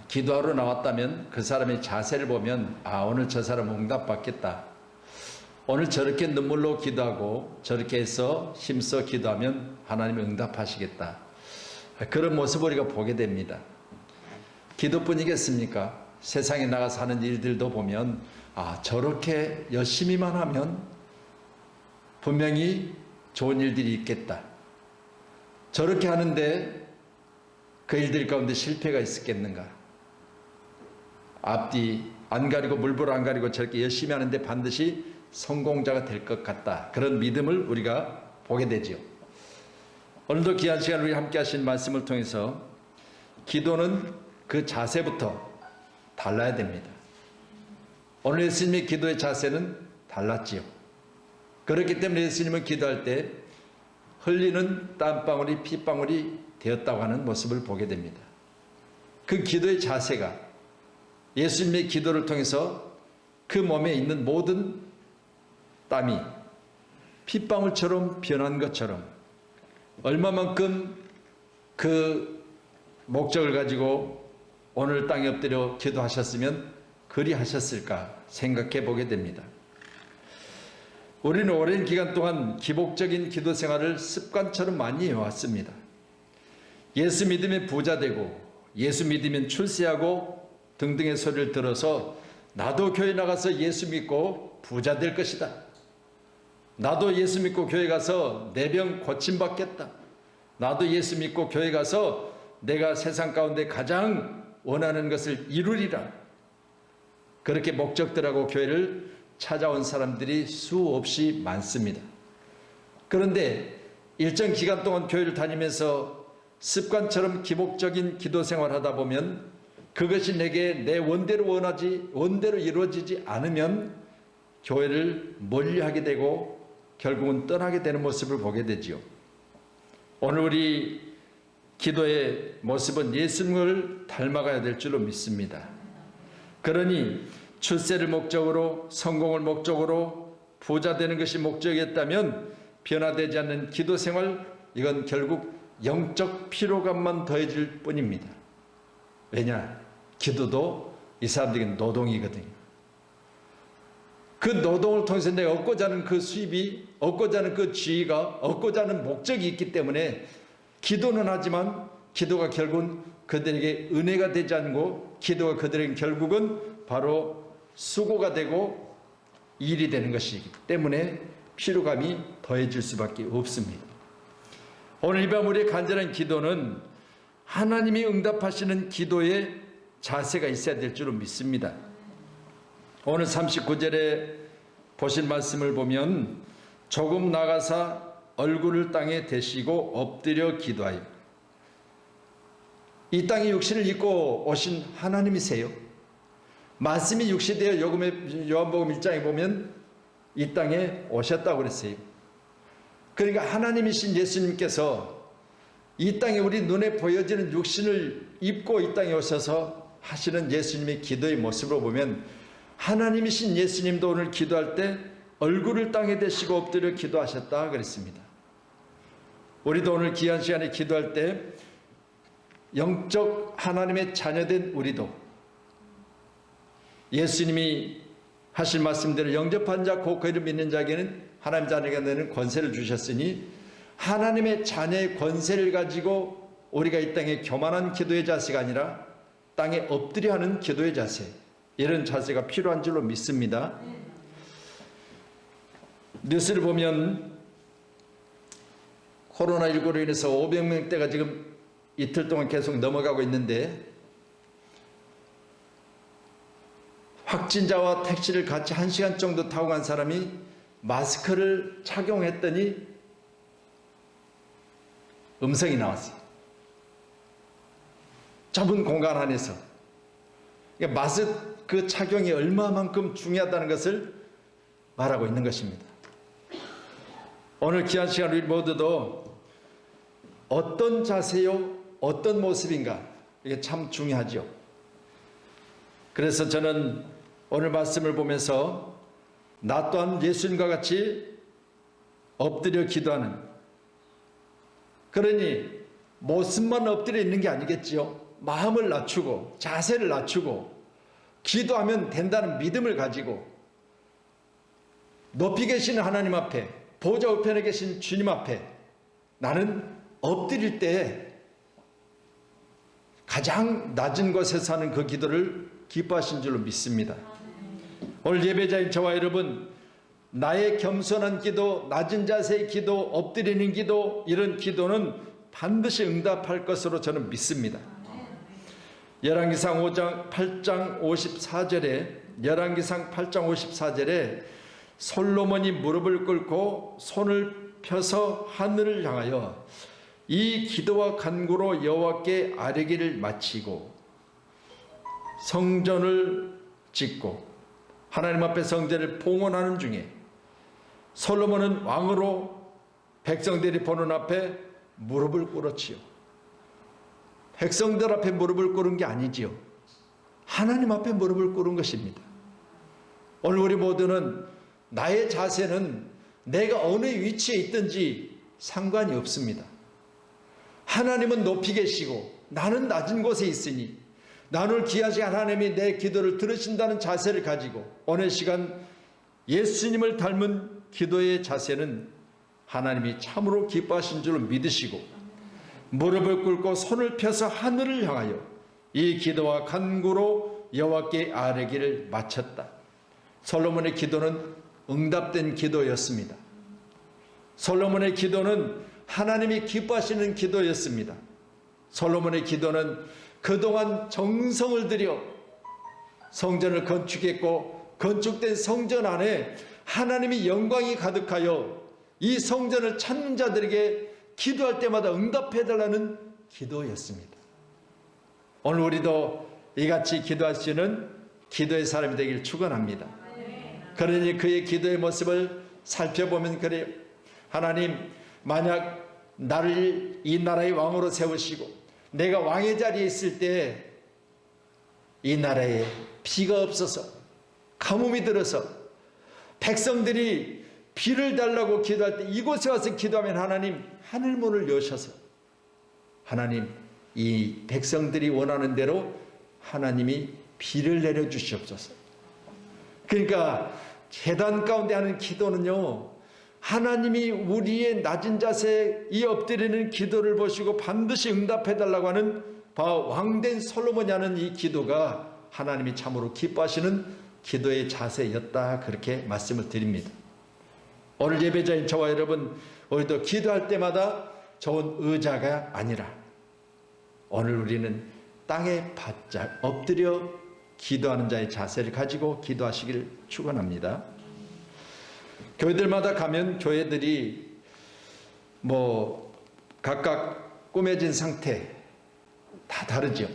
기도하러 나왔다면 그 사람의 자세를 보면 오늘 저 사람 응답받겠다. 오늘 저렇게 눈물로 기도하고 저렇게 해서 힘써 기도하면 하나님이 응답하시겠다. 그런 모습을 우리가 보게 됩니다. 기도뿐이겠습니까? 세상에 나가서 하는 일들도 보면 저렇게 열심히만 하면 분명히 좋은 일들이 있겠다. 저렇게 하는데 그 일들 가운데 실패가 있었겠는가? 앞뒤 안 가리고 물불 안 가리고 저렇게 열심히 하는데 반드시 성공자가 될 것 같다. 그런 믿음을 우리가 보게 되지요. 오늘도 귀한 시간 우리 함께 하신 말씀을 통해서 기도는 그 자세부터 달라야 됩니다. 오늘 예수님의 기도의 자세는 달랐지요. 그렇기 때문에 예수님은 기도할 때 흘리는 땀방울이 핏방울이 되었다고 하는 모습을 보게 됩니다. 그 기도의 자세가 예수님의 기도를 통해서 그 몸에 있는 모든 땀이 핏방울처럼 변한 것처럼 얼마만큼 그 목적을 가지고 오늘 땅에 엎드려 기도하셨으면 그리 하셨을까 생각해 보게 됩니다. 우리는 오랜 기간 동안 기복적인 기도 생활을 습관처럼 많이 해왔습니다. 예수 믿으면 부자 되고 예수 믿으면 출세하고 등등의 소리를 들어서 나도 교회 나가서 예수 믿고 부자 될 것이다. 나도 예수 믿고 교회 가서 내 병 고침받겠다. 나도 예수 믿고 교회 가서 내가 세상 가운데 가장 원하는 것을 이루리라. 그렇게 목적들하고 교회를 찾아온 사람들이 수없이 많습니다. 그런데 일정 기간 동안 교회를 다니면서 습관처럼 기복적인 기도 생활을 하다 보면 그것이 내게 내 원대로 이루어지지 않으면 교회를 멀리하게 되고 결국은 떠나게 되는 모습을 보게 되지요. 오늘 우리 기도의 모습은 예수님을 닮아가야 될 줄로 믿습니다. 그러니 출세를 목적으로 성공을 목적으로 부자 되는 것이 목적이었다면 변화되지 않는 기도 생활, 이건 결국 영적 피로감만 더해질 뿐입니다. 왜냐? 기도도 이 사람들에게 노동이거든요. 그 노동을 통해서 내가 얻고자 하는 그 수입이, 얻고자 하는 그 지위가, 얻고자 하는 목적이 있기 때문에 기도는 하지만 기도가 결국은 그들에게 은혜가 되지 않고 기도가 그들에게 결국은 바로 수고가 되고 일이 되는 것이기 때문에 피로감이 더해질 수밖에 없습니다. 오늘 이 밤 우리의 간절한 기도는 하나님이 응답하시는 기도의 자세가 있어야 될 줄로 믿습니다. 오늘 39절에 보신 말씀을 보면 조금 나가사 얼굴을 땅에 대시고 엎드려 기도하여. 이 땅에 육신을 입고 오신 하나님이세요. 말씀이 육시되어 요한복음 1장에 보면 이 땅에 오셨다고 그랬어요. 그러니까 하나님이신 예수님께서 이 땅에 우리 눈에 보여지는 육신을 입고 이 땅에 오셔서 하시는 예수님의 기도의 모습으로 보면 하나님이신 예수님도 오늘 기도할 때 얼굴을 땅에 대시고 엎드려 기도하셨다 그랬습니다. 우리도 오늘 귀한 시간에 기도할 때 영적 하나님의 자녀된 우리도 예수님이 하실 말씀대로 영접한 자 곧 그를 믿는 자에게는 하나님 자녀가 되는 권세를 주셨으니 하나님의 자녀의 권세를 가지고 우리가 이 땅에 교만한 기도의 자세가 아니라 땅에 엎드려 하는 기도의 자세, 이런 자세가 필요한 줄로 믿습니다. 뉴스를 보면 코로나19로 인해서 500명대가 지금 이틀 동안 계속 넘어가고 있는데 확진자와 택시를 같이 1시간 정도 타고 간 사람이 마스크를 착용했더니 음성이 나왔어요. 좁은 공간 안에서. 그러니까 마스크 착용이 얼마만큼 중요하다는 것을 말하고 있는 것입니다. 오늘 귀한 시간 우리 모두도 어떤 자세요? 어떤 모습인가? 이게 참 중요하죠. 그래서 저는 오늘 말씀을 보면서 나 또한 예수님과 같이 엎드려 기도하는, 그러니 모습만 엎드려 있는 게 아니겠지요. 마음을 낮추고 자세를 낮추고 기도하면 된다는 믿음을 가지고 높이 계신 하나님 앞에, 보좌 우편에 계신 주님 앞에 나는 엎드릴 때 가장 낮은 곳에서 하는 그 기도를 기뻐하신 줄로 믿습니다. 오늘 예배자인 저와 여러분, 나의 겸손한 기도, 낮은 자세의 기도, 엎드리는 기도, 이런 기도는 반드시 응답할 것으로 저는 믿습니다. 열왕기상 8장 54절에 열왕기상 8장 54절에 솔로몬이 무릎을 꿇고 손을 펴서 하늘을 향하여 이 기도와 간구로 여호와께 아뢰기를 마치고 성전을 짓고 하나님 앞에 성전을 봉헌하는 중에 솔로몬은 왕으로 백성들이 보는 앞에 무릎을 꿇었지요. 백성들 앞에 무릎을 꿇은 게 아니지요. 하나님 앞에 무릎을 꿇은 것입니다. 오늘 우리 모두는 나의 자세는 내가 어느 위치에 있든지 상관이 없습니다. 하나님은 높이 계시고 나는 낮은 곳에 있으니 나를 귀하신 하나님이 내 기도를 들으신다는 자세를 가지고 오늘 시간 예수님을 닮은 기도의 자세는 하나님이 참으로 기뻐하신 줄로 믿으시고 무릎을 꿇고 손을 펴서 하늘을 향하여 이 기도와 간구로 여호와께 아뢰기를 마쳤다. 솔로몬의 기도는 응답된 기도였습니다. 솔로몬의 기도는 하나님이 기뻐하시는 기도였습니다. 솔로몬의 기도는 그동안 정성을 들여 성전을 건축했고 건축된 성전 안에 하나님의 영광이 가득하여 이 성전을 찾는 자들에게 기도할 때마다 응답해달라는 기도였습니다. 오늘 우리도 이같이 기도할 수 있는 기도의 사람이 되길 축원합니다. 그러니 그의 기도의 모습을 살펴보면 그래요. 하나님, 만약 나를 이 나라의 왕으로 세우시고 내가 왕의 자리에 있을 때 이 나라에 비가 없어서 가뭄이 들어서 백성들이 비를 달라고 기도할 때 이곳에 와서 기도하면 하나님 하늘문을 여셔서 하나님 이 백성들이 원하는 대로 하나님이 비를 내려주시옵소서. 그러니까 제단 가운데 하는 기도는요, 하나님이 우리의 낮은 자세에 이 엎드리는 기도를 보시고 반드시 응답해달라고 하는 왕된 솔로몬이 하는 이 기도가 하나님이 참으로 기뻐하시는 기도의 자세였다, 그렇게 말씀을 드립니다. 오늘 예배자인 저와 여러분, 우리도 기도할 때마다 좋은 의자가 아니라 오늘 우리는 땅에 바짝 엎드려 기도하는 자의 자세를 가지고 기도하시길 축원합니다. 교회들마다 가면 교회들이 각각 꾸며진 상태 다 다르죠.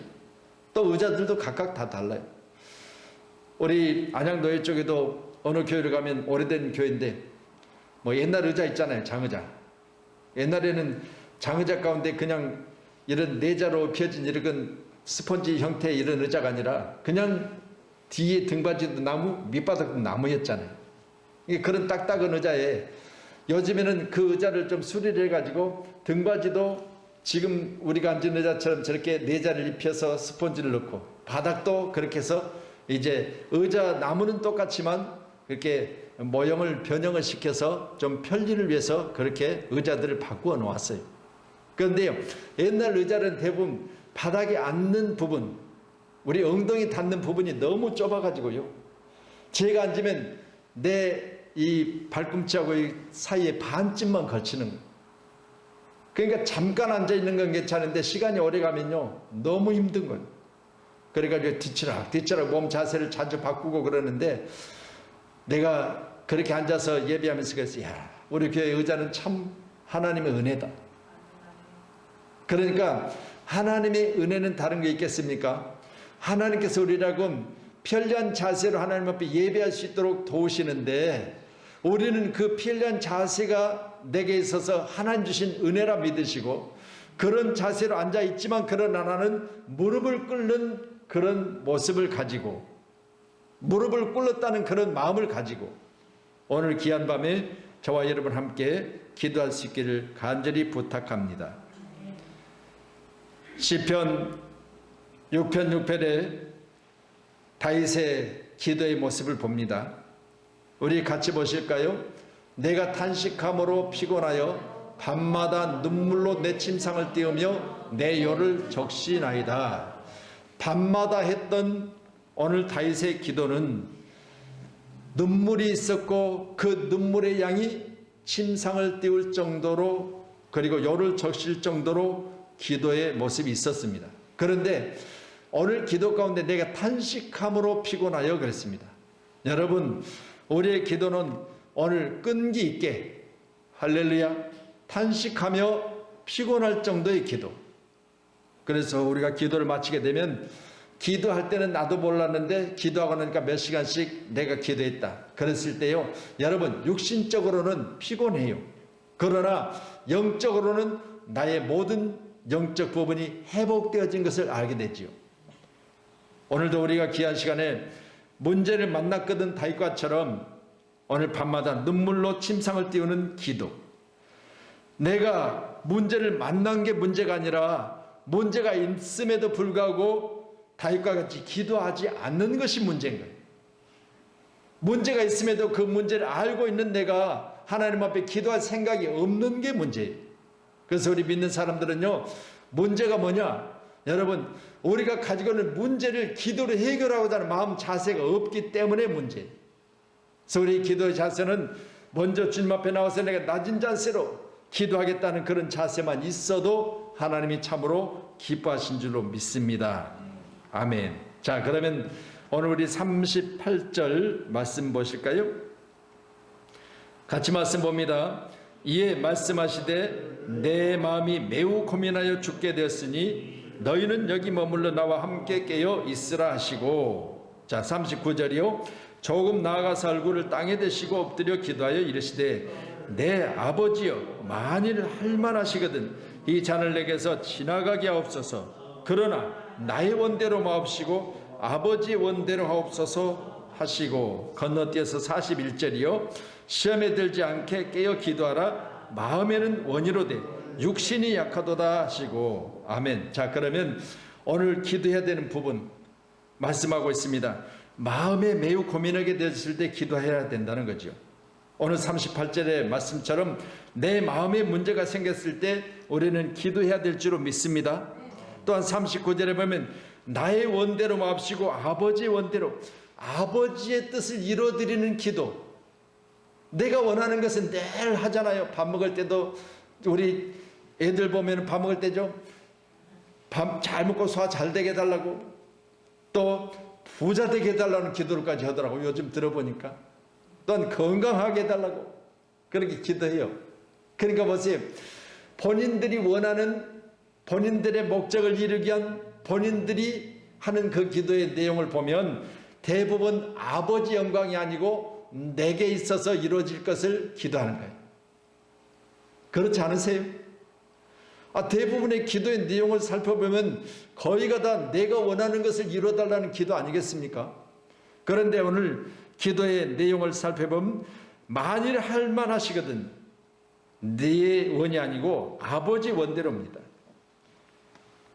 또 의자들도 각각 다 달라요. 우리 안양노예 쪽에도 어느 교회를 가면 오래된 교회인데 옛날 의자 있잖아요. 장의자. 옛날에는 장의자 가운데 그냥 이런 내자로 펴진 이런 스펀지 형태의 이런 의자가 아니라 그냥 뒤에 등받이도 나무, 밑바닥도 나무였잖아요. 그런 딱딱한 의자에 요즘에는 그 의자를 좀 수리를 해가지고 등받이도 지금 우리가 앉은 의자처럼 저렇게 내자를 입혀서 스펀지를 넣고 바닥도 그렇게 해서 이제 의자 나무는 똑같지만 그렇게 모형을 변형을 시켜서 좀 편리를 위해서 그렇게 의자들을 바꾸어 놓았어요. 그런데요, 옛날 의자는 대부분 바닥에 앉는 부분, 우리 엉덩이 닿는 부분이 너무 좁아가지고요, 제가 앉으면 내 이 발꿈치하고 이 사이에 반쯤만 걸치는 거예요. 그러니까 잠깐 앉아있는 건 괜찮은데 시간이 오래 가면요 너무 힘든 거예요. 그래가지고 뒤치락 몸 자세를 자주 바꾸고 그러는데, 내가 그렇게 앉아서 예배하면서 그랬어요. 야, 우리 교회 의자는 참 하나님의 은혜다. 그러니까 하나님의 은혜는 다른 게 있겠습니까? 하나님께서 우리라고 편리한 자세로 하나님 앞에 예배할 수 있도록 도우시는데, 우리는 그 편리한 자세가 내게 있어서 하나님 주신 은혜라 믿으시고 그런 자세로 앉아 있지만, 그러나 나는 무릎을 꿇는 그런 모습을 가지고, 무릎을 꿇었다는 그런 마음을 가지고 오늘 귀한 밤에 저와 여러분 함께 기도할 수 있기를 간절히 부탁합니다. 시편 6편 6편에 다윗의 기도의 모습을 봅니다. 우리 같이 보실까요? 내가 탄식함으로 피곤하여 밤마다 눈물로 내 침상을 띄우며 내 혀를 적시나이다. 밤마다 했던 오늘 다윗의 기도는 눈물이 있었고 그 눈물의 양이 침상을 띄울 정도로, 그리고 혀를 적실 정도로 기도의 모습이 있었습니다. 그런데 오늘 기도 가운데 내가 탄식함으로 피곤하여 그랬습니다. 여러분, 우리의 기도는 오늘 끈기 있게, 할렐루야, 탄식하며 피곤할 정도의 기도. 그래서 우리가 기도를 마치게 되면, 기도할 때는 나도 몰랐는데 기도하고 나니까 몇 시간씩 내가 기도했다 그랬을 때요, 여러분, 육신적으로는 피곤해요. 그러나 영적으로는 나의 모든 영적 부분이 회복되어진 것을 알게 되지요. 오늘도 우리가 귀한 시간에 문제를 만났거든 다윗과처럼 오늘 밤마다 눈물로 침상을 띄우는 기도. 내가 문제를 만난 게 문제가 아니라 문제가 있음에도 불구하고 다윗과 같이 기도하지 않는 것이 문제인 거예요. 문제가 있음에도 그 문제를 알고 있는 내가 하나님 앞에 기도할 생각이 없는 게 문제예요. 그래서 우리 믿는 사람들은요, 문제가 뭐냐? 여러분, 우리가 가지고 있는 문제를 기도로 해결하고자 하는 마음 자세가 없기 때문에 문제예요. 그래서 우리 기도의 자세는 먼저 주님 앞에 나와서 내가 낮은 자세로 기도하겠다는 그런 자세만 있어도 하나님이 참으로 기뻐하신 줄로 믿습니다. 아멘. 자, 그러면 오늘 우리 38절 말씀 보실까요? 같이 말씀 봅니다. 이에 말씀하시되 내 마음이 매우 고민하여 죽게 되었으니 너희는 여기 머물러 나와 함께 깨어 있으라 하시고. 자, 39절이요. 조금 나아가서 얼굴을 땅에 대시고 엎드려 기도하여 이르시되 내 아버지여, 만일 할만하시거든 이 잔을 내게서 지나가게 하옵소서. 그러나 나의 원대로 마옵시고 아버지 원대로 하옵소서 하시고. 건너뛰어서 41절이요. 시험에 들지 않게 깨어 기도하라. 마음에는 원이로되 육신이 약하도다 하시고. 아멘. 자, 그러면 오늘 기도해야 되는 부분 말씀하고 있습니다. 마음에 매우 고민하게 됐을 때 기도해야 된다는 거죠. 오늘 38절의 말씀처럼 내 마음에 문제가 생겼을 때 우리는 기도해야 될 줄로 믿습니다. 또한 39절에 보면 나의 원대로 마옵시고 아버지의 원대로, 아버지의 뜻을 이루어드리는 기도. 내가 원하는 것은 늘 하잖아요. 밥 먹을 때도 우리 애들 보면 밥 먹을 때죠, 밥 잘 먹고 소화 잘 되게 해달라고, 또 부자 되게 해달라는 기도를까지 하더라고요. 요즘 들어보니까. 또한 건강하게 해달라고 그렇게 기도해요. 그러니까 보세요, 본인들이 원하는, 본인들의 목적을 이루기 위한 본인들이 하는 그 기도의 내용을 보면 대부분 아버지 영광이 아니고 내게 있어서 이루어질 것을 기도하는 거예요. 그렇지 않으세요? 대부분의 기도의 내용을 살펴보면 거의가 다 내가 원하는 것을 이루어달라는 기도 아니겠습니까? 그런데 오늘 기도의 내용을 살펴보면 만일 할만하시거든 네 원이 아니고 아버지 원대로입니다.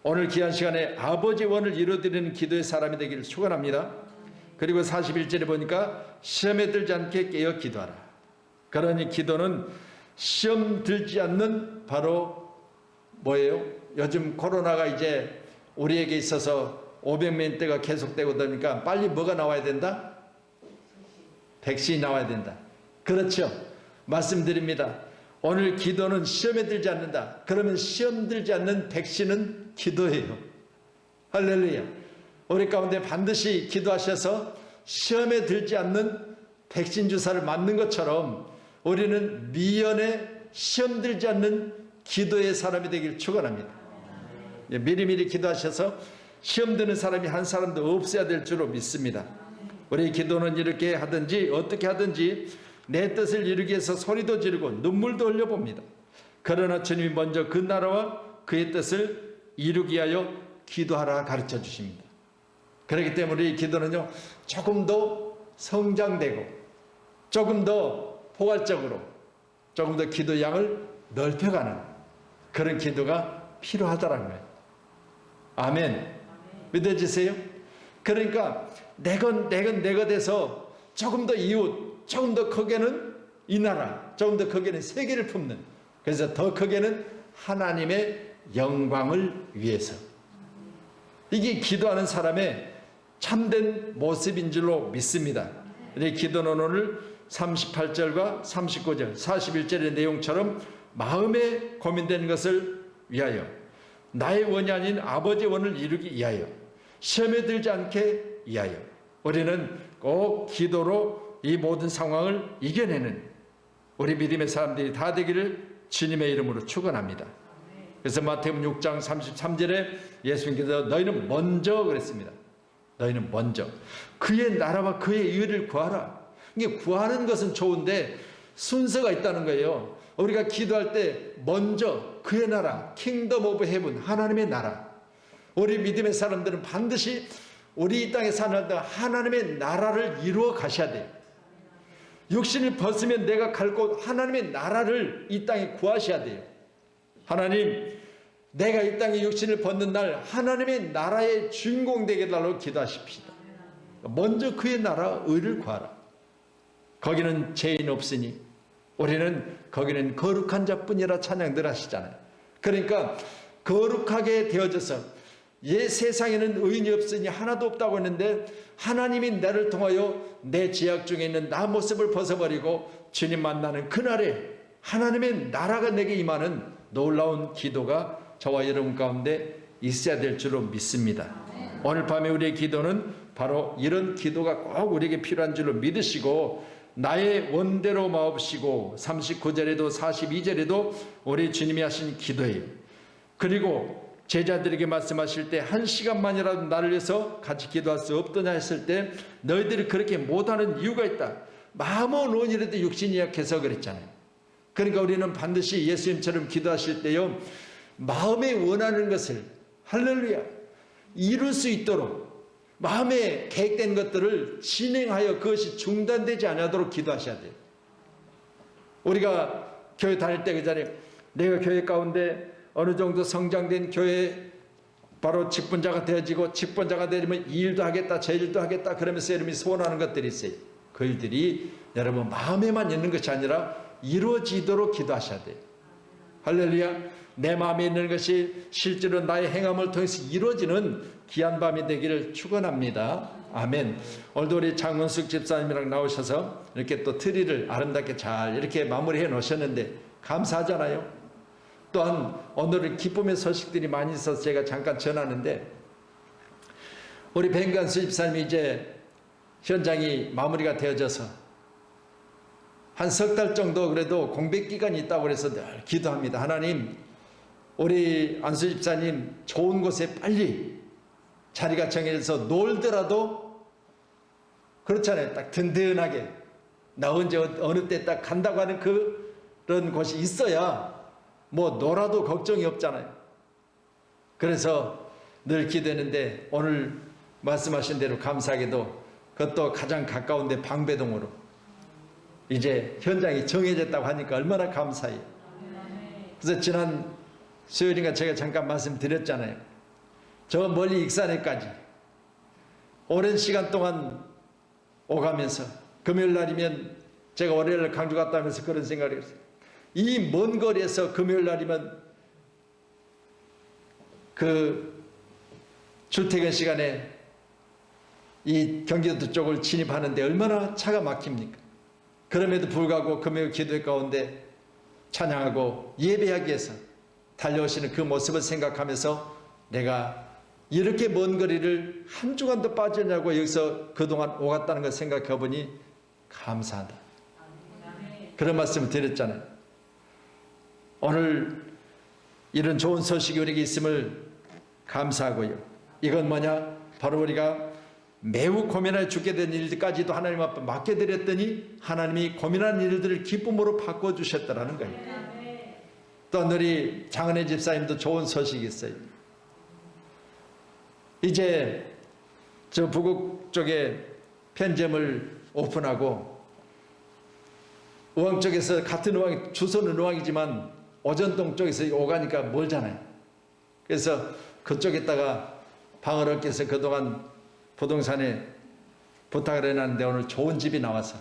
오늘 귀한 시간에 아버지 원을 이루어드리는 기도의 사람이 되기를 축원합니다. 그리고 41절에 보니까 시험에 들지 않게 깨어 기도하라. 그러니 기도는 시험 들지 않는 바로 뭐예요? 요즘 코로나가 이제 우리에게 있어서 500명대가 계속되고 그러니까 빨리 뭐가 나와야 된다? 백신이 나와야 된다. 그렇죠? 말씀드립니다. 오늘 기도는 시험에 들지 않는다. 그러면 시험 들지 않는 백신은 기도예요. 할렐루야. 우리 가운데 반드시 기도하셔서 시험에 들지 않는 백신 주사를 맞는 것처럼 우리는 미연에 시험 들지 않는 기도의 사람이 되길 축원합니다. 미리미리 기도하셔서 시험 드는 사람이 한 사람도 없어야 될 줄로 믿습니다. 우리 기도는 이렇게 하든지 어떻게 하든지 내 뜻을 이루기 위해서 소리도 지르고 눈물도 흘려봅니다. 그러나 주님이 먼저 그 나라와 그의 뜻을 이루기 위하여 기도하라 가르쳐 주십니다. 그렇기 때문에 우리 기도는요, 조금 더 성장되고 조금 더 포괄적으로 조금 더 기도 양을 넓혀가는 그런 기도가 필요하다는 거예요. 아멘. 믿어지세요? 그러니까 내가 돼서 조금 더 이웃, 조금 더 크게는 이 나라, 조금 더 크게는 세계를 품는, 그래서 더 크게는 하나님의 영광을 위해서. 이게 기도하는 사람의 참된 모습인 줄로 믿습니다. 우리 기도는 오늘 38절과 39절, 41절의 내용처럼 마음에 고민되는 것을 위하여, 나의 원이 아닌 아버지의 원을 이루기 위하여, 시험에 들지 않게 위하여, 우리는 꼭 기도로 이 모든 상황을 이겨내는 우리 믿음의 사람들이 다 되기를 주님의 이름으로 축원합니다. 그래서 마태복음 6장 33절에 예수님께서 너희는 먼저 그랬습니다. 너희는 먼저 그의 나라와 그의 의를 구하라. 이게 구하는 것은 좋은데 순서가 있다는 거예요. 우리가 기도할 때 먼저 그의 나라, 킹덤 오브 헤븐, 하나님의 나라. 우리 믿음의 사람들은 반드시 우리 이 땅에 사는 동안 하나님의 나라를 이루어 가셔야 돼요. 육신을 벗으면 내가 갈 곳 하나님의 나라를 이 땅에 구하셔야 돼요. 하나님, 내가 이 땅에 육신을 벗는 날 하나님의 나라의 주인공 되게 해달라고 기도하십시다. 먼저 그의 나라 의를 구하라. 거기는 죄인 없으니 우리는 거기는 거룩한 자뿐이라 찬양들 하시잖아요. 그러니까 거룩하게 되어져서 세상에는 의인이 없으니 하나도 없다고 했는데 하나님이 나를 통하여 내 죄악 중에 있는 나 모습을 벗어버리고 주님 만나는 그날에 하나님의 나라가 내게 임하는 놀라운 기도가 저와 여러분 가운데 있어야 될 줄로 믿습니다. 오늘 밤에 우리의 기도는 바로 이런 기도가 꼭 우리에게 필요한 줄로 믿으시고 나의 원대로 마옵시고 39절에도 42절에도 우리 주님이 하신 기도예요. 그리고 제자들에게 말씀하실 때 1시간만이라도 나를 위해서 같이 기도할 수 없더냐 했을 때 너희들이 그렇게 못하는 이유가 있다. 마음은 원이라도 육신이 약해서 그랬잖아요. 그러니까 우리는 반드시 예수님처럼 기도하실 때요, 마음에 원하는 것을 할렐루야 이룰 수 있도록 마음에 계획된 것들을 진행하여 그것이 중단되지 않도록 기도하셔야 돼요. 우리가 교회 다닐 때 그 자리에 내가 교회 가운데 어느 정도 성장된 교회 바로 직분자가 되어지고 직분자가 되면 이 일도 하겠다 저 일도 하겠다 그러면서 여러분이 소원하는 것들이 있어요. 그 일들이 여러분 마음에만 있는 것이 아니라 이루어지도록 기도하셔야 돼요. 할렐루야. 내 마음에 있는 것이 실제로 나의 행함을 통해서 이루어지는 귀한 밤이 되기를 축원합니다. 아멘. 오늘도 우리 장문숙 집사님이랑 나오셔서 이렇게 또 트리를 아름답게 잘 이렇게 마무리해 놓으셨는데 감사하잖아요. 또한 오늘은 기쁨의 소식들이 많이 있어서 제가 잠깐 전하는데 우리 뱅간수 집사님이 이제 현장이 마무리가 되어져서 한 석 달 정도 그래도 공백 기간이 있다고 그래서 늘 기도합니다. 하나님, 우리 안수 집사님 좋은 곳에 빨리 자리가 정해져서 놀더라도 그렇잖아요. 딱 든든하게 나 언제 어느 때 딱 간다고 하는 그런 곳이 있어야 뭐 놀아도 걱정이 없잖아요. 그래서 늘 기도했는데 오늘 말씀하신 대로 감사하게도 그것도 가장 가까운데 방배동으로 이제 현장이 정해졌다고 하니까 얼마나 감사해요. 그래서 지난 수요일인가 제가 잠깐 말씀드렸잖아요. 저 멀리 익산에까지 오랜 시간 동안 오가면서 금요일 날이면 제가 월요일 강주 갔다 오면서 그런 생각을 했어요. 이 먼 거리에서 금요일 날이면 그 출퇴근 시간에 이 경기도 쪽을 진입하는데 얼마나 차가 막힙니까? 그럼에도 불구하고 금요일 기도회 가운데 찬양하고 예배하기 위해서 달려오시는 그 모습을 생각하면서 내가 이렇게 먼 거리를 한 주간도 빠지냐고 여기서 그동안 오갔다는 걸 생각해 보니 감사하다. 그런 말씀을 드렸잖아요. 오늘 이런 좋은 소식이 우리에게 있음을 감사하고요. 이건 뭐냐? 바로 우리가 매우 고민하여 죽게 된 일들까지도 하나님 앞에 맡겨드렸더니 하나님이 고민한 일들을 기쁨으로 바꿔주셨다라는 거예요. 또 우리 장은혜 집사님도 좋은 소식이 있어요. 이제 저 부곡 쪽에 편점을 오픈하고 의왕 쪽에서 같은 의왕, 주소는 의왕이지만 오전동 쪽에서 오가니까 멀잖아요. 그래서 그쪽에다가 방을 얻기 위해서 그동안 부동산에 부탁을 해놨는데 오늘 좋은 집이 나와서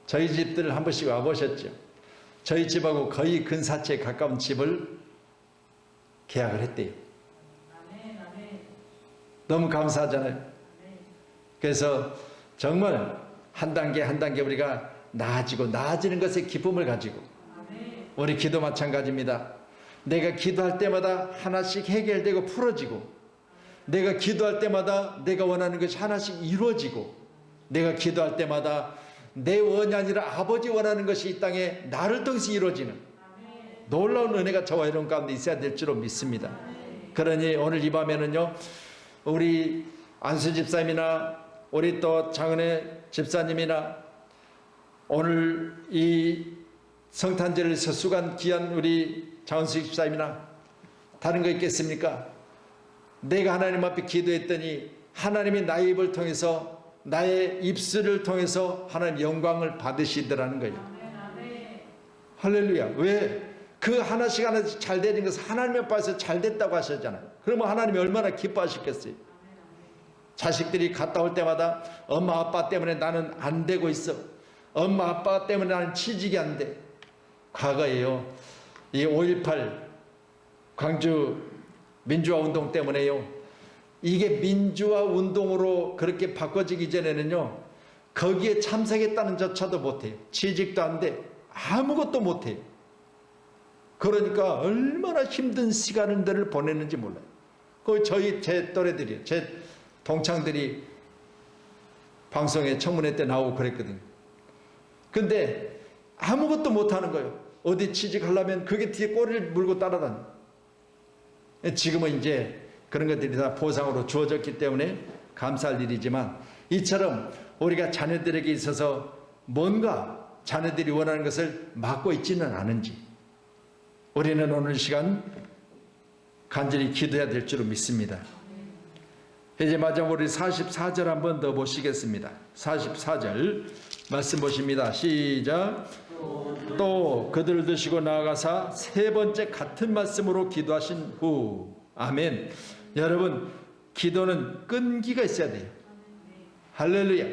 저희 집들을 한 번씩 와보셨죠? 저희 집하고 거의 근사치에 가까운 집을 계약을 했대요. 너무 감사하잖아요. 그래서 정말 한 단계 한 단계 우리가 나아지고 나아지는 것에 기쁨을 가지고 우리 기도 마찬가지입니다. 내가 기도할 때마다 하나씩 해결되고 풀어지고 내가 기도할 때마다 내가 원하는 것이 하나씩 이루어지고 내가 기도할 때마다 내 원이 아니라 아버지 원하는 것이 이 땅에 나를 통해서 이루어지는 놀라운 은혜가 저와 여러분 가운데 있어야 될 줄로 믿습니다. 그러니 오늘 이 밤에는요 우리 안수 집사님이나 우리 또 장은혜 집사님이나 오늘 이 성탄절을 서수간 귀한 우리 장은수 집사님이나 다른 거 있겠습니까? 내가 하나님 앞에 기도했더니 하나님이 나의 입을 통해서 나의 입술을 통해서 하나님 영광을 받으시더라는 거예요. 할렐루야. 왜? 그 하나씩 하나씩 잘 되는 것은 하나님 앞에서 잘 됐다고 하셨잖아요. 그러면 하나님이 얼마나 기뻐하셨겠어요. 자식들이 갔다 올 때마다 엄마 아빠 때문에 나는 안 되고 있어. 엄마 아빠 때문에 나는 취직이 안 돼. 과거에요. 이 5.18 광주 민주화 운동 때문에요. 이게 민주화 운동으로 그렇게 바꿔지기 전에는요. 거기에 참석했다는 조차도 못해요. 취직도 안 돼. 아무것도 못해요. 그러니까 얼마나 힘든 시간들을 보냈는지 몰라요. 그 제 또래들이요. 제 동창들이 방송에 청문회 때 나오고 그랬거든요. 근데 아무것도 못하는 거예요. 어디 취직하려면 그게 뒤에 꼬리를 물고 따라다녀. 지금은 이제 그런 것들이 다 보상으로 주어졌기 때문에 감사할 일이지만 이처럼 우리가 자녀들에게 있어서 뭔가 자녀들이 원하는 것을 막고 있지는 않은지 우리는 오늘 시간 간절히 기도해야 될 줄로 믿습니다. 이제 마지막으로 우리 44절 한번 더 보시겠습니다. 44절 말씀 보십니다. 시작. 또 그들을 드시고 나아가사 세 번째 같은 말씀으로 기도하신 후. 아멘. 여러분 기도는 끈기가 있어야 돼요. 할렐루야.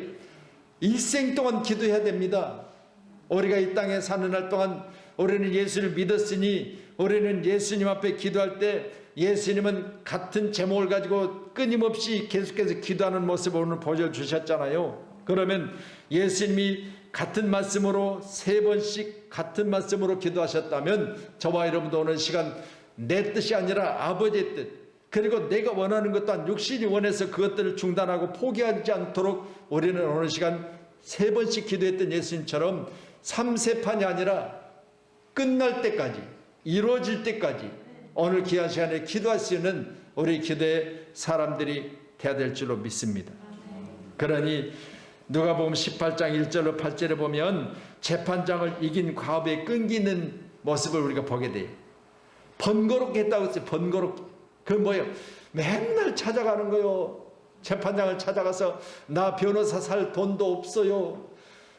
일생 동안 기도해야 됩니다. 우리가 이 땅에 사는 날 동안 우리는 예수를 믿었으니 우리는 예수님 앞에 기도할 때 예수님은 같은 제목을 가지고 끊임없이 계속해서 기도하는 모습을 오늘 보여주셨잖아요. 그러면 예수님이 같은 말씀으로 세 번씩 같은 말씀으로 기도하셨다면 저와 여러분도 오늘 시간 내 뜻이 아니라 아버지의 뜻 그리고 내가 원하는 것 또한 육신이 원해서 그것들을 중단하고 포기하지 않도록 우리는 오늘 시간 세 번씩 기도했던 예수님처럼 3세판이 아니라 끝날 때까지 이루어질 때까지 오늘 귀한 시간에 기도할 수 있는 우리 기도의 사람들이 되어야 될 줄로 믿습니다. 그러니 누가복음 18장 1절로 8절에 보면 재판장을 이긴 과부의 끈기 있는 모습을 우리가 보게 돼요. 번거롭게 했다고 했어요. 번거롭게. 그 뭐예요? 맨날 찾아가는 거요. 재판장을 찾아가서 나 변호사 살 돈도 없어요.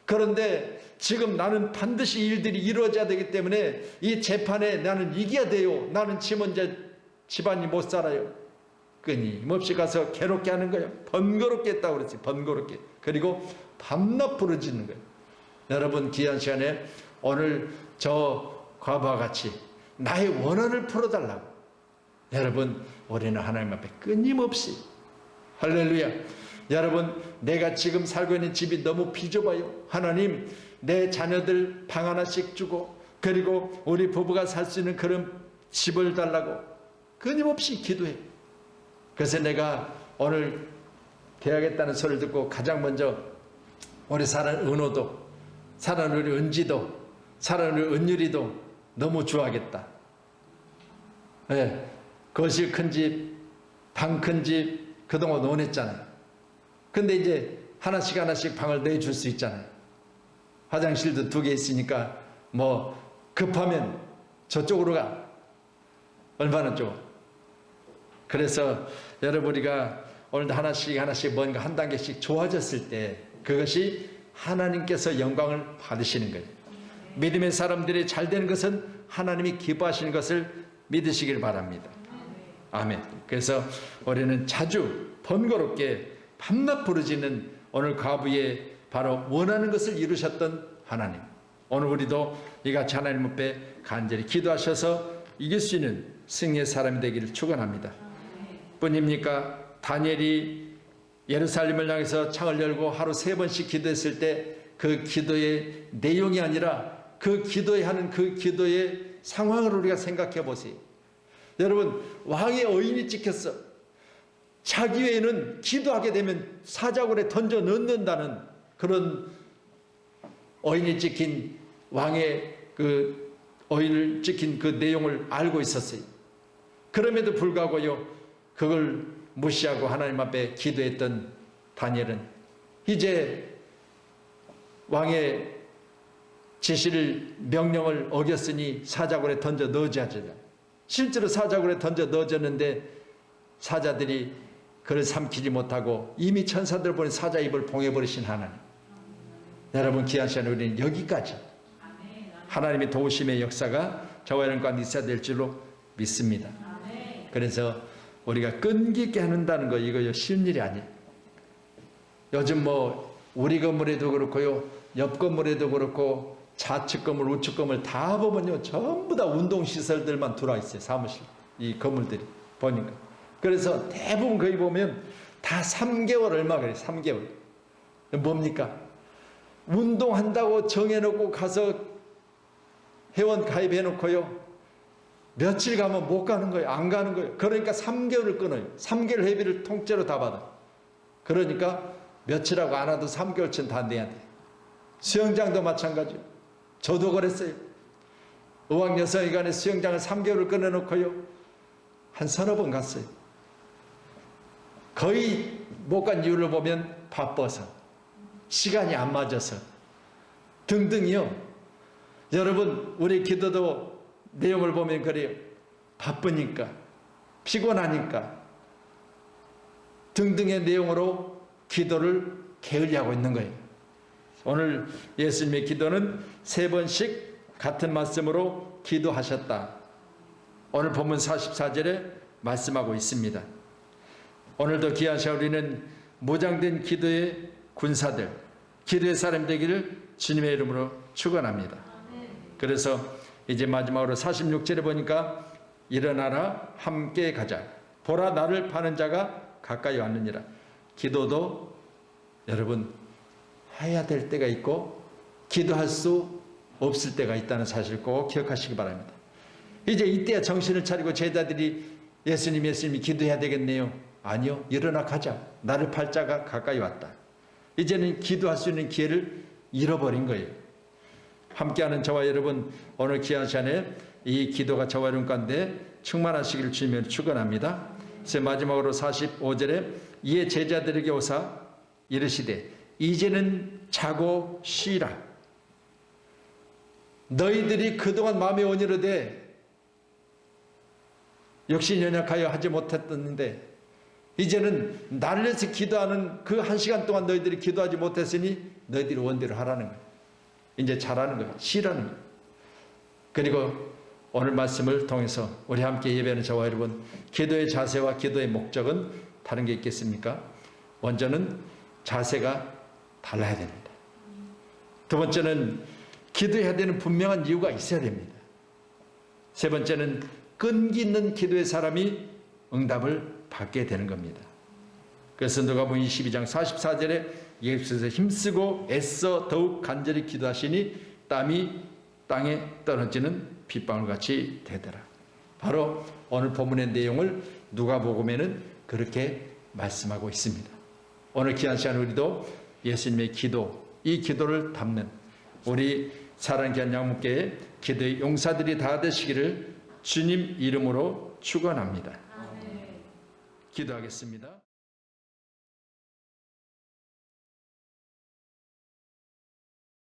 그런데 지금 나는 반드시 일들이 이루어져야 되기 때문에 이 재판에 나는 이겨야 돼요. 나는 지금 이제 집안이 못 살아요. 끊임없이 가서 괴롭게 하는 거예요. 번거롭게 했다고 그랬어요. 번거롭게. 그리고 밤낮 부르짖는 거예요. 여러분 귀한 시간에 오늘 저 과부와 같이 나의 원한을 풀어달라고 여러분 우리는 하나님 앞에 끊임없이 할렐루야. 여러분 내가 지금 살고 있는 집이 너무 비좁아요. 하나님 내 자녀들 방 하나씩 주고 그리고 우리 부부가 살 수 있는 그런 집을 달라고 끊임없이 기도해. 그래서 내가 오늘 계약했다는 소리를 듣고 가장 먼저 우리 사랑 은호도 사랑 우리 은지도 사랑 우리 은유리도 너무 좋아하겠다. 네, 거실 큰 집, 방 큰 집 그동안 원했잖아요. 근데 이제 하나씩 하나씩 방을 내줄 수 있잖아요. 화장실도 2개 있으니까 뭐 급하면 저쪽으로 가. 얼마나 좋아. 그래서 여러분 우리가 오늘도 하나씩 뭔가 한 단계씩 좋아졌을 때 그것이 하나님께서 영광을 받으시는 거예요. 믿음의 사람들이 잘 되는 것은 하나님이 기뻐하시는 것을 믿으시길 바랍니다. 아멘. 그래서 우리는 자주 번거롭게 밤낮 부르짖는 오늘 과부의 바로 원하는 것을 이루셨던 하나님, 오늘 우리도 이같이 하나님 앞에 간절히 기도하셔서 이길 수 있는 승리의 사람이 되기를 축원합니다. 뿐입니까? 다니엘이 예루살렘을 향해서 창을 열고 하루 3번씩 기도했을 때 그 기도의 내용이 아니라 그 기도에 하는 그 기도의 상황을 우리가 생각해 보세요. 여러분, 왕의 어인이 찍혔어. 자기 외에는 기도하게 되면 사자굴에 던져 넣는다는 그런 어인이 찍힌 왕의 그 어인을 찍힌 그 내용을 알고 있었어요. 그럼에도 불구하고요, 그걸 무시하고 하나님 앞에 기도했던 다니엘은 이제 왕의 지시를 명령을 어겼으니 사자굴에 던져 넣어야지. 실제로 사자굴에 던져 넣어졌는데 사자들이 그를 삼키지 못하고 이미 천사들 보낸 사자 입을 봉해버리신 하나님. 여러분, 귀한 시간에 우리는 여기까지 하나님의 도우심의 역사가 저와 여러분 가운데 있어야 될 줄로 믿습니다. 그래서 우리가 끈기 있게 한다는 거, 이거 쉬운 일이 아니에요. 요즘 우리 건물에도 그렇고요, 옆 건물에도 그렇고 좌측 건물, 우측 건물 다 보면요, 전부 다 운동시설들만 들어와 있어요. 사무실, 이 건물들이 보니까. 그래서 대부분 거기 보면 다 3개월 얼마 그래요. 3개월. 뭡니까? 운동한다고 정해놓고 가서 회원 가입해놓고요, 며칠 가면 못 가는 거예요. 안 가는 거예요. 그러니까 3개월을 끊어요. 3개월 회비를 통째로 다 받아. 그러니까 며칠하고 안 와도 3개월치는 다 내야 돼. 수영장도 마찬가지요. 저도 그랬어요. 의왕여성회관에 수영장을 3개월을 끊어놓고요, 한 서너 번 갔어요. 거의 못 간 이유를 보면 바빠서, 시간이 안 맞아서 등등이요. 여러분, 우리 기도도 내용을 보면 그래요. 바쁘니까, 피곤하니까 등등의 내용으로 기도를 게을리하고 있는 거예요. 오늘 예수님의 기도는 3번씩 같은 말씀으로 기도하셨다. 오늘 본문 44절에 말씀하고 있습니다. 오늘도 귀한 시간 우리는 무장된 기도의 군사들, 기도의 사람 되기를 주님의 이름으로 축원합니다. 그래서 이제 마지막으로 46절에 보니까 일어나라 함께 가자. 보라 나를 파는 자가 가까이 왔느니라. 기도도 여러분 해야 될 때가 있고 기도할 수 없을 때가 있다는 사실 꼭 기억하시기 바랍니다. 이제 이때야 정신을 차리고 제자들이 예수님이 기도해야 되겠네요. 아니요, 일어나 가자. 나를 팔 자가 가까이 왔다. 이제는 기도할 수 있는 기회를 잃어버린 거예요. 함께하는 저와 여러분, 오늘 귀한 시간에 이 기도가 저와 여러분 가운데 충만하시기를 주님을 축원합니다. 그래서 마지막으로 45절에 이에 제자들에게 오사 이르시되 이제는 자고 쉬라. 너희들이 그동안 마음에 원이르되 역시 연약하여 하지 못했었는데 이제는 나를 위해서 기도하는 그 1시간 동안 너희들이 기도하지 못했으니 너희들이 원대로 하라는 거예요. 이제 잘하는 거예요. 쉬라는 거예요. 그리고 오늘 말씀을 통해서 우리 함께 예배하는 저와 여러분, 기도의 자세와 기도의 목적은 다른 게 있겠습니까? 먼저는 자세가 달라야 됩니다. 두 번째는 기도해야 되는 분명한 이유가 있어야 됩니다. 세 번째는 끈기 있는 기도의 사람이 응답을 받게 되는 겁니다. 그래서 누가복음 22장 44절에 예수께서 힘쓰고 애써 더욱 간절히 기도하시니 땀이 땅에 떨어지는 빗방울같이 되더라. 바로 오늘 본문의 내용을 누가복음에는 그렇게 말씀하고 있습니다. 오늘 귀한 시간 우리도 예수님의 기도, 이 기도를 담는 우리 사랑하는 귀한 양목교회 기도의 용사들이 다 되시기를 주님 이름으로 축원합니다. 기도하겠습니다.